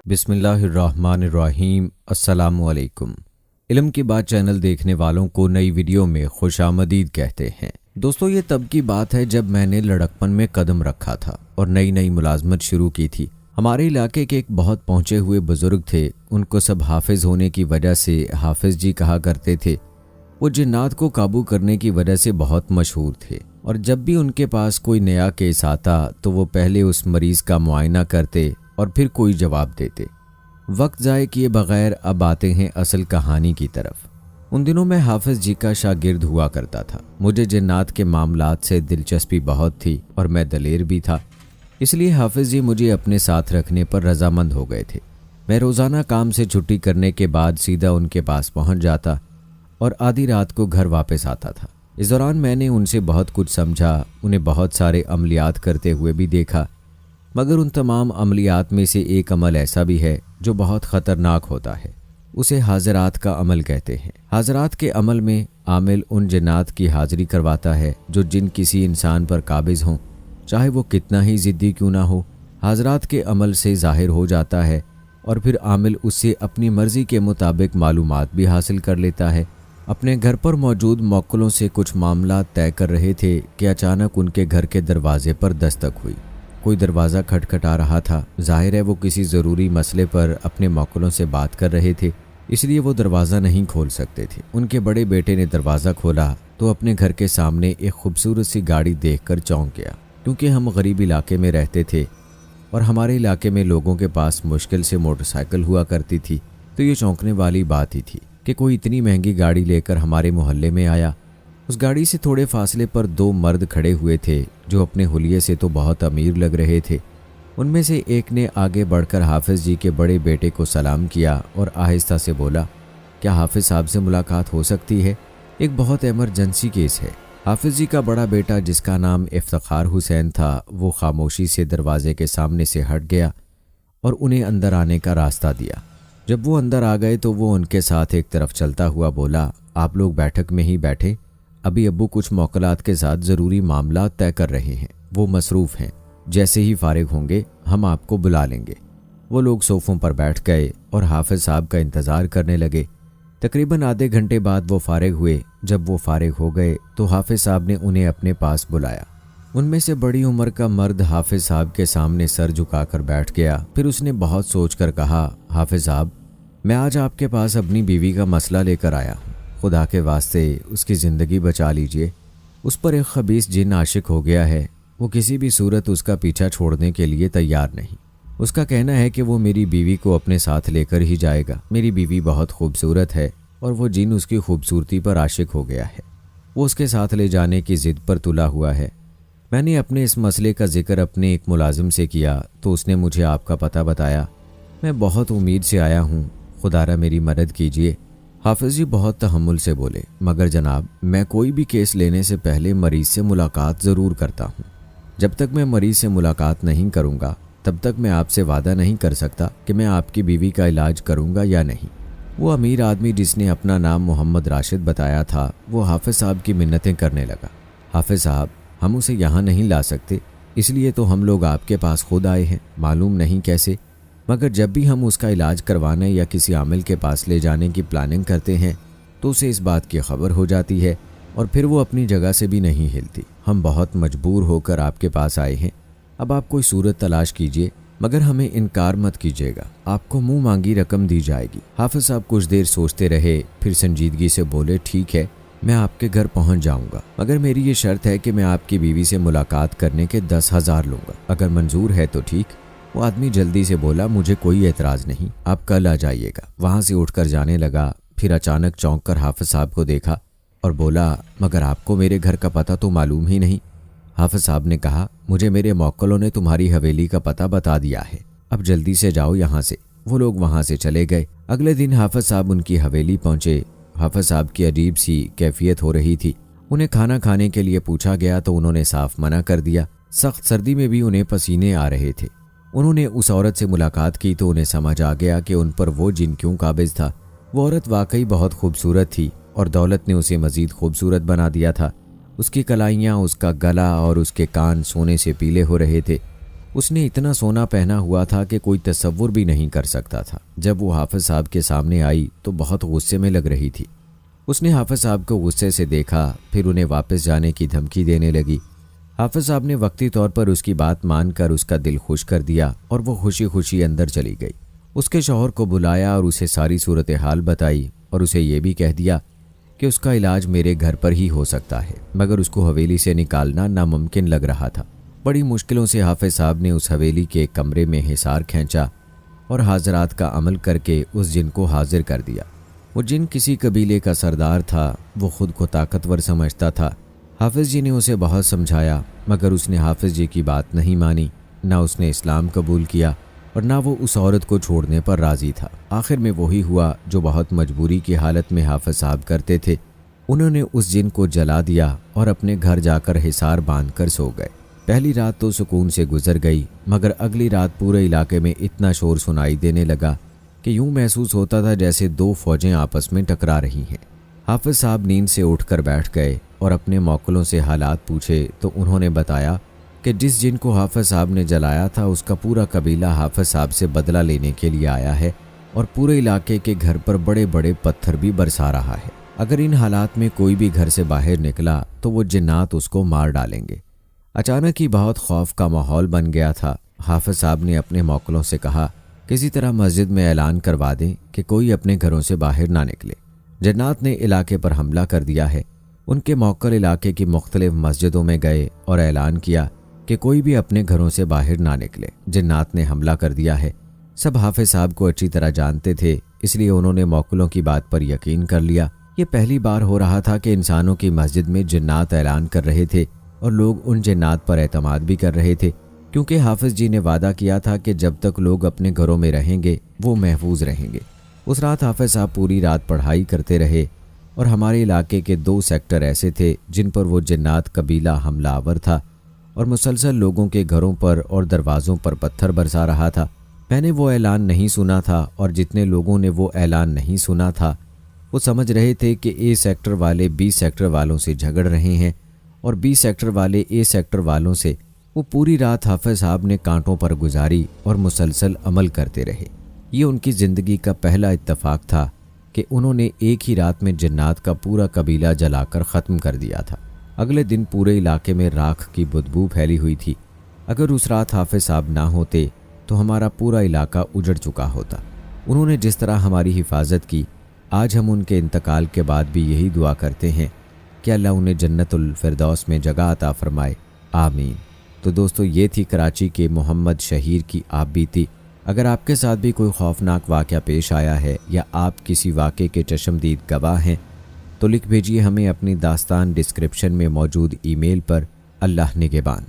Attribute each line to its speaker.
Speaker 1: बिस्मिल्लाहिर्रहमानिर्रहीम। अस्सलामु अलैकुम। इल्म की बात चैनल देखने वालों को नई वीडियो में खुशामदीद कहते हैं। दोस्तों, ये तब की बात है जब मैंने लड़कपन में कदम रखा था और नई नई मुलाजमत शुरू की थी। हमारे इलाके के एक बहुत पहुंचे हुए बुजुर्ग थे। उनको सब हाफिज होने की वजह से हाफिज जी कहा करते थे। वो जिन्नात को काबू करने की वजह से बहुत मशहूर थे और जब भी उनके पास कोई नया केस आता तो वो पहले उस मरीज का मुआयना करते और फिर कोई जवाब देते। वक्त ज़ाय किए बगैर अब आते हैं असल कहानी की तरफ। उन दिनों मैं हाफिज जी का शागिर्द हुआ करता था। मुझे जिन्नात के मामलात से दिलचस्पी बहुत थी और मैं दलेर भी था, इसलिए हाफिज जी मुझे अपने साथ रखने पर रजामंद हो गए थे। मैं रोज़ाना काम से छुट्टी करने के बाद सीधा उनके पास पहुंच जाता और आधी रात को घर वापस आता था। इस दौरान मैंने उनसे बहुत कुछ समझा, उन्हें बहुत सारे अमलियात करते हुए भी देखा, मगर उन तमाम अमलियात में से एक अमल ऐसा भी है जो बहुत ख़तरनाक होता है। उसे हाज़रात का अमल कहते हैं। हाज़रात के अमल में आमिल उन जिन्नात की हाज़िरी करवाता है जो जिन किसी इंसान पर काबिज़ हों, चाहे वो कितना ही ज़िद्दी क्यों ना हो। हाज़रात के अमल से ज़ाहिर हो जाता है और फिर आमिल उससे अपनी मर्ज़ी के मुताबिक मालूमात भी हासिल कर लेता है। अपने घर पर मौजूद मौक्कलों से कुछ मामला तय कर रहे थे कि अचानक उनके घर के दरवाजे पर दस्तक हुई। कोई दरवाज़ा खटखटा रहा था। जाहिर है वो किसी ज़रूरी मसले पर अपने मौक्कलों से बात कर रहे थे, इसलिए वो दरवाज़ा नहीं खोल सकते थे। उनके बड़े बेटे ने दरवाज़ा खोला तो अपने घर के सामने एक खूबसूरत सी गाड़ी देखकर चौंक गया। क्योंकि हम गरीब इलाके में रहते थे और हमारे इलाके में लोगों के पास मुश्किल से मोटरसाइकिल हुआ करती थी, तो ये चौंकने वाली बात ही थी कि कोई इतनी महंगी गाड़ी लेकर हमारे मोहल्ले में आया। उस गाड़ी से थोड़े फासले पर दो मर्द खड़े हुए थे जो अपने हुलिये से तो बहुत अमीर लग रहे थे। उनमें से एक ने आगे बढ़कर हाफिज जी के बड़े बेटे को सलाम किया और आहिस्ता से बोला, क्या हाफिज साहब से मुलाकात हो सकती है? एक बहुत इमरजेंसी केस है। हाफिज जी का बड़ा बेटा, जिसका नाम इफ्तिखार हुसैन था, वो खामोशी से दरवाजे के सामने से हट गया और उन्हें अंदर आने का रास्ता दिया। जब वो अंदर आ गए तो वो उनके साथ एक तरफ चलता हुआ बोला, आप लोग बैठक में ही बैठे, अभी अब्बू कुछ मौकलात के साथ ज़रूरी मामला तय कर रहे हैं, वो मसरूफ़ हैं, जैसे ही फारिग होंगे हम आपको बुला लेंगे। वो लोग सोफ़ों पर बैठ गए और हाफिज साहब का इंतज़ार करने लगे। तकरीबन आधे घंटे बाद वो फारिग हुए। जब वो फारिग हो गए तो हाफिज साहब ने उन्हें अपने पास बुलाया। उनमें से बड़ी उम्र का मर्द हाफिज साहब के सामने सर झुकाकर बैठ गया। फिर उसने बहुत सोच कर कहा, हाफिज साहब, मैं आज आपके पास अपनी बीवी का मसला लेकर आया हूँ। खुदा के वास्ते उसकी ज़िंदगी बचा लीजिए। उस पर एक खबीस जिन आशिक हो गया है। वो किसी भी सूरत उसका पीछा छोड़ने के लिए तैयार नहीं। उसका कहना है कि वो मेरी बीवी को अपने साथ लेकर ही जाएगा। मेरी बीवी बहुत खूबसूरत है और वो जिन उसकी खूबसूरती पर आशिक हो गया है। वो उसके साथ ले जाने की ज़िद पर तुला हुआ है। मैंने अपने इस मसले का जिक्र अपने एक मुलाजिम से किया तो उसने मुझे आपका पता बताया। मैं बहुत उम्मीद से आया हूँ, खुदारा मेरी मदद कीजिए। हाफिज जी बहुत तहम्मुल से बोले, मगर जनाब, मैं कोई भी केस लेने से पहले मरीज़ से मुलाकात ज़रूर करता हूँ। जब तक मैं मरीज़ से मुलाकात नहीं करूँगा तब तक मैं आपसे वादा नहीं कर सकता कि मैं आपकी बीवी का इलाज करूँगा या नहीं। वो अमीर आदमी जिसने अपना नाम मोहम्मद राशिद बताया था, वो हाफिज साहब की मिन्नतें करने लगा। हाफिज साहब, हम उसे यहाँ नहीं ला सकते, इसलिए तो हम लोग आपके पास खुद आए हैं, मालूम नहीं कैसे, मगर जब भी हम उसका इलाज करवाने या किसी आमिल के पास ले जाने की प्लानिंग करते हैं तो उसे इस बात की खबर हो जाती है और फिर वो अपनी जगह से भी नहीं हिलती। हम बहुत मजबूर होकर आपके पास आए हैं। अब आप कोई सूरत तलाश कीजिए, मगर हमें इनकार मत कीजिएगा। आपको मुंह मांगी रकम दी जाएगी। हाफिज साहब कुछ देर सोचते रहे, फिर संजीदगी से बोले, ठीक है, मैं आपके घर पहुंच जाऊंगा, मगर मेरी ये शर्त है कि मैं आपकी बीवी से मुलाकात करने के 10,000 लूँगा। अगर मंजूर है तो ठीक। वो आदमी जल्दी से बोला, मुझे कोई एतराज़ नहीं, आप कल आ जाइएगा। वहाँ से उठकर जाने लगा। फिर अचानक चौंक कर हाफिज साहब को देखा और बोला, मगर आपको मेरे घर का पता तो मालूम ही नहीं। हाफिज साहब ने कहा, मुझे मेरे मौक्कलों ने तुम्हारी हवेली का पता बता दिया है, अब जल्दी से जाओ यहाँ से। वो लोग वहाँ से चले गए। अगले दिन हाफिज साहब उनकी हवेली पहुँचे। हाफिज साहब की अजीब सी कैफियत हो रही थी। उन्हें खाना खाने के लिए पूछा गया तो उन्होंने साफ मना कर दिया। सख्त सर्दी में भी उन्हें पसीने आ रहे थे। उन्होंने उस औरत से मुलाकात की तो उन्हें समझ आ गया कि उन पर वो जिन क्यों काबिज था। वो औरत वाकई बहुत खूबसूरत थी और दौलत ने उसे मज़ीद खूबसूरत बना दिया था। उसकी कलाइयाँ, उसका गला और उसके कान सोने से पीले हो रहे थे। اس نے اتنا سونا پہنا ہوا تھا کہ کوئی تصور بھی نہیں کر سکتا تھا۔ جب وہ حافظ صاحب کے سامنے آئی تو بہت غصے میں لگ رہی تھی۔ اس نے حافظ صاحب کو غصے سے دیکھا، پھر انہیں واپس جانے کی دھمکی دینے لگی۔ حافظ صاحب نے وقتی طور پر اس کی بات مان کر اس کا دل خوش کر دیا اور وہ خوشی خوشی اندر چلی گئی۔ اس کے شوہر کو بلایا اور اسے ساری صورتحال بتائی اور اسے یہ بھی کہہ دیا کہ اس کا علاج میرے گھر پر ہی ہو سکتا ہے، مگر اس کو حویلی سے نکالنا ناممکن لگ رہا تھا۔ بڑی مشکلوں سے حافظ صاحب نے اس حویلی کے کمرے میں حصار کھینچا اور حاضرات کا عمل کر کے اس جن کو حاضر کر دیا۔ وہ جن کسی قبیلے کا سردار تھا، وہ خود کو طاقتور سمجھتا تھا۔ حافظ جی نے اسے بہت سمجھایا، مگر اس نے حافظ جی کی بات نہیں مانی، نہ اس نے اسلام قبول کیا اور نہ وہ اس عورت کو چھوڑنے پر راضی تھا۔ آخر میں وہی ہوا جو بہت مجبوری کی حالت میں حافظ صاحب کرتے تھے۔ انہوں نے اس جن کو جلا دیا اور اپنے گھر جا کر حصار باندھ کر سو گئے۔ پہلی رات تو سکون سے گزر گئی، مگر اگلی رات پورے علاقے میں اتنا شور سنائی دینے لگا کہ یوں محسوس ہوتا تھا جیسے دو فوجیں آپس میں ٹکرا رہی ہیں۔ حافظ صاحب نیند سے اٹھ کر بیٹھ گئے اور اپنے موکلوں سے حالات پوچھے تو انہوں نے بتایا کہ جس جن کو حافظ صاحب نے جلایا تھا اس کا پورا قبیلہ حافظ صاحب سے بدلہ لینے کے لیے آیا ہے اور پورے علاقے کے گھر پر بڑے بڑے پتھر بھی برسا رہا ہے۔ اگر ان حالات میں کوئی بھی گھر سے باہر نکلا تو وہ جنات اس کو مار ڈالیں گے۔ اچانک ہی بہت خوف کا ماحول بن گیا تھا۔ حافظ صاحب نے اپنے موکلوں سے کہا کسی طرح مسجد میں اعلان کروا دیں کہ کوئی اپنے گھروں سے باہر نہ نکلے، جنات نے علاقے پر حملہ کر دیا ہے۔ ان کے موکل علاقے کی مختلف مسجدوں میں گئے اور اعلان کیا کہ کوئی بھی اپنے گھروں سے باہر نہ نکلے، جنات نے حملہ کر دیا ہے۔ سب حافظ صاحب کو اچھی طرح جانتے تھے، اس لیے انہوں نے موکلوں کی بات پر یقین کر لیا۔ یہ پہلی بار ہو رہا تھا کہ انسانوں کی مسجد میں جنات اعلان کر رہے تھے اور لوگ ان جنات پر اعتماد بھی کر رہے تھے، کیونکہ حافظ جی نے وعدہ کیا تھا کہ جب تک لوگ اپنے گھروں میں رہیں گے وہ محفوظ رہیں گے۔ اس رات حافظ صاحب پوری رات پڑھائی کرتے رہے اور ہمارے علاقے کے 2 سیکٹر ایسے تھے جن پر وہ جنات قبیلہ حملہ آور تھا اور مسلسل لوگوں کے گھروں پر اور دروازوں پر پتھر برسا رہا تھا۔ میں نے وہ اعلان نہیں سنا تھا اور جتنے لوگوں نے وہ اعلان نہیں سنا تھا وہ سمجھ رہے تھے کہ اے سیکٹر والے بی سیکٹر والوں سے جھگڑ رہے ہیں اور بی سیکٹر والے اے سیکٹر والوں سے۔ وہ پوری رات حافظ صاحب نے کانٹوں پر گزاری اور مسلسل عمل کرتے رہے۔ یہ ان کی زندگی کا پہلا اتفاق تھا کہ انہوں نے ایک ہی رات میں جنات کا پورا قبیلہ جلا کر ختم کر دیا تھا۔ اگلے دن پورے علاقے میں راکھ کی بدبو پھیلی ہوئی تھی۔ اگر اس رات حافظ صاحب نہ ہوتے تو ہمارا پورا علاقہ اجڑ چکا ہوتا۔ انہوں نے جس طرح ہماری حفاظت کی، آج ہم ان کے انتقال کے بعد بھی یہی دعا کرتے ہیں کہ اللہ انہیں جنت الفردوس میں جگہ عطا فرمائے، آمین۔ تو دوستو، یہ تھی کراچی کے محمد شہیر کی آپ بیتی۔ اگر آپ کے ساتھ بھی کوئی خوفناک واقعہ پیش آیا ہے یا آپ کسی واقعے کے چشمدید گواہ ہیں تو لکھ بھیجیے ہمیں اپنی داستان ڈسکرپشن میں موجود ای میل پر۔ اللہ نگہبان۔